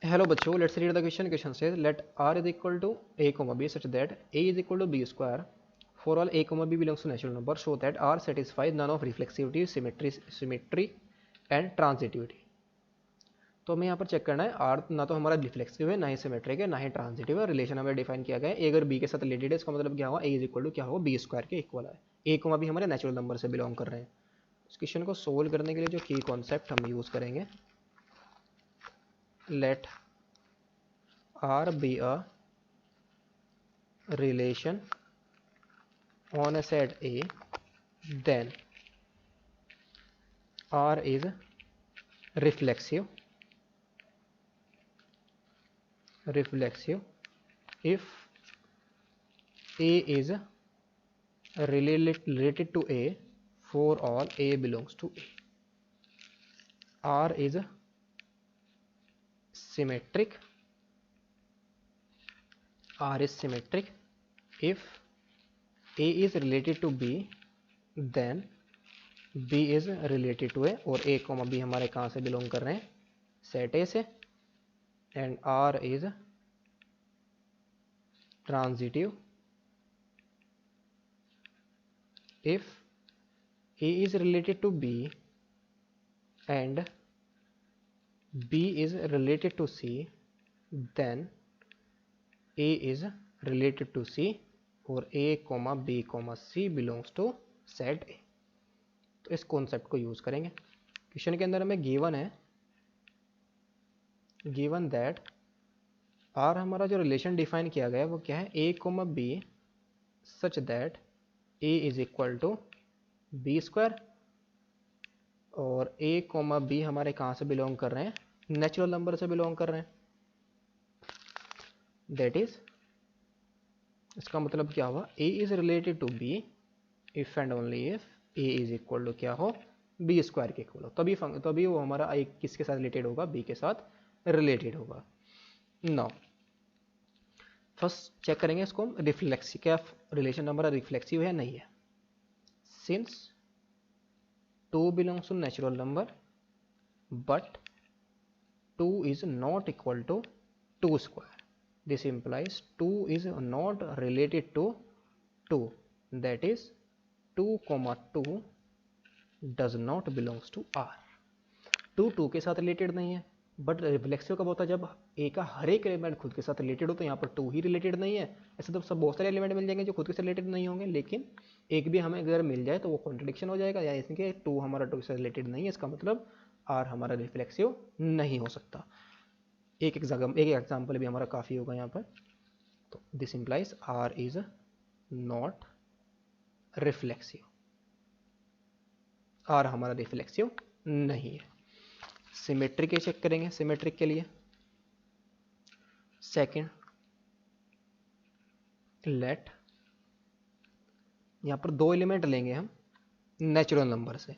Hello बच्चों, let's read the question. Question says let r is equal to a comma b such that a is equal to b square for all a comma b belongs to natural number. Show that r satisfies none of reflexivity, symmetry and transitivity. तो हमें यहाँ पर check करना है are ना तो हमारा reflexive है, ना ही सिमेट्रिक है, ना ही ट्रांजिटिव है. रिलेशन हमें डिफाइन किया गया है. ए अगर बी के साथ रिलेटेड है, इसका मतलब क्या हुआ, ए इज इक्वल टू क्या होगा, बी स्क्वायर के इक्वल है. ए कोमा बी हमारे नेचुरल नंबर से बिलोंग कर रहे हैं. इस क्वेश्चन को सोल्व करने के लिए जो की कॉन्सेप्ट हम यूज करेंगे, late R be a relation on a set A, then R is reflexive if A is related to A for all A belongs to A. R is symmetric if A is related to B, then B is related to A. और A comma B हमारे कहाँ से belong कर रहे हैं, set A से. And R is transitive if A is related to B and B is related to C, then A is related to C और A, B, C belongs to set A. तो इस concept को use करेंगे. Question के अंदर हमें given that are हमारा जो रिलेशन डिफाइन किया गया है वो क्या है, A, B such that A is equal to B square. और A, B हमारे कहाँ से बिलोंग कर रहे हैं, नेचुरल नंबर से बिलोंग कर रहे हैं. दैट इज, इसका मतलब क्या हुआ, A is related to B if and only if A is equal to क्या हो, बी स्क्वायर के इक्वल हो. तभी वो हमारा किसके साथ रिलेटेड होगा, B के साथ रिलेटेड होगा. नाउ फर्स्ट चेक करेंगे इसको हम, रिफ्लेक्सिव, क्या रिलेशन हमारा रिफ्लेक्सिव है, नहीं है. Since 2 belongs to natural number but 2 is not equal to 2 square, this implies 2 is not related to 2, that is 2, 2 does not belongs to R. 2 के साथ रिलेटेड नहीं है. बट रिफ्लेक्सिव कब होता है, जब ए का हर एक एलिमेंट खुद के साथ रिलेटेड हो. तो यहाँ पर 2 ही रिलेटेड नहीं है. ऐसे तो सब बहुत सारे एलिमेंट मिल जाएंगे जो खुद के साथ रिलेटेड नहीं होंगे, लेकिन एक भी हमें अगर मिल जाए तो वो कॉन्ट्रडिक्शन हो जाएगा. या इसके 2 हमारा 2 से रिलेटेड नहीं है, इसका मतलब आर हमारा रिफ्लेक्सिव नहीं हो सकता. एक एग्जाम्पल भी हमारा काफ़ी होगा यहाँ पर. तो this implies R is not reflexive, R हमारा रिफ्लेक्सिव नहीं है. सिमेट्रिक के चेक करेंगे. सिमेट्रिक के लिए सेकंड, लेट, यहाँ पर 2 एलिमेंट लेंगे हम नेचुरल नंबर से.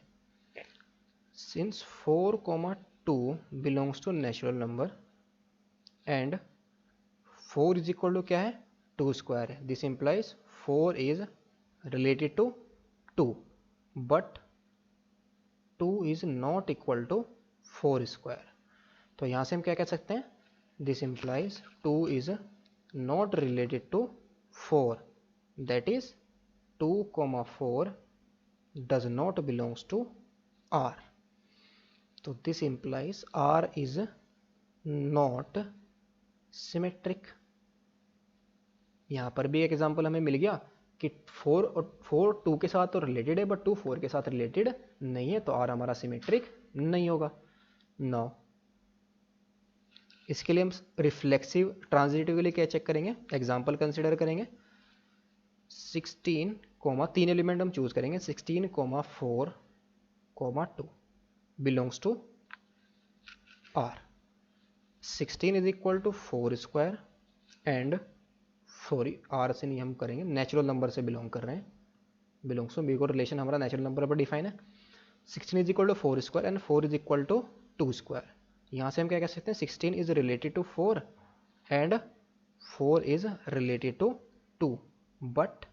Since 4, 2 belongs to natural number and 4 is equal to क्या है, 2 स्क्वायर है. This implies 4 is related to 2 but 2 is not equal to 4 square. तो यहाँ से हम क्या कह सकते हैं, this implies 2 is not related to 4, that is 2, 4 does not belongs to R. तो दिस implies R is not symmetric. यहाँ पर भी एक एग्जांपल हमें मिल गया कि 4 2 के साथ तो रिलेटेड है बट 2 4 के साथ रिलेटेड नहीं है, तो R हमारा सिमेट्रिक नहीं होगा. नाउ इसके लिए हम रिफ्लेक्सिव ट्रांजिटिव के लिए क्या चेक करेंगे, एग्जांपल कंसिडर करेंगे. 16, 3 एलिमेंट हम चूज करेंगे. 16, 4, 2 belongs to R. 16 is equal to 4 square and R से नहीं हम करेंगे, नेचुरल नंबर से बिलोंग कर रहे हैं. बिलोंग्स टू बी को रिलेशन हमारा नेचुरल नंबर पर डिफाइन है. 16 is equal to 4 square and 4 is equal to 2 square. यहाँ से हम क्या कह सकते हैं, 16 is related to 4 and 4 is related to 2 but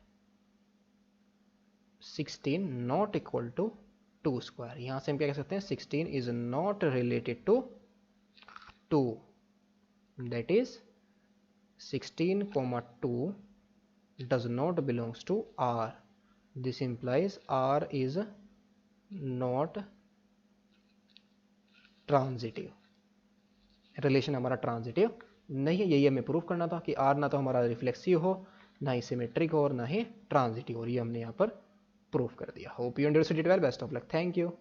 16 not equal to 2 square. यहाँ से हम क्या कह सकते हैं, 16 is not related to 2 that is 16,2 does not belongs to R. This implies R is not transitive, relation हमारा ट्रांजिटिव नहीं है। यही हमें प्रूफ करना था कि R ना तो हमारा रिफ्लेक्सिव हो, ना ही सिमेट्रिक हो, और ना ही ट्रांजिटिव, और ये हमने यहाँ पर प्रूफ कर दिया। Hope you understood it well. Best of luck. Thank you.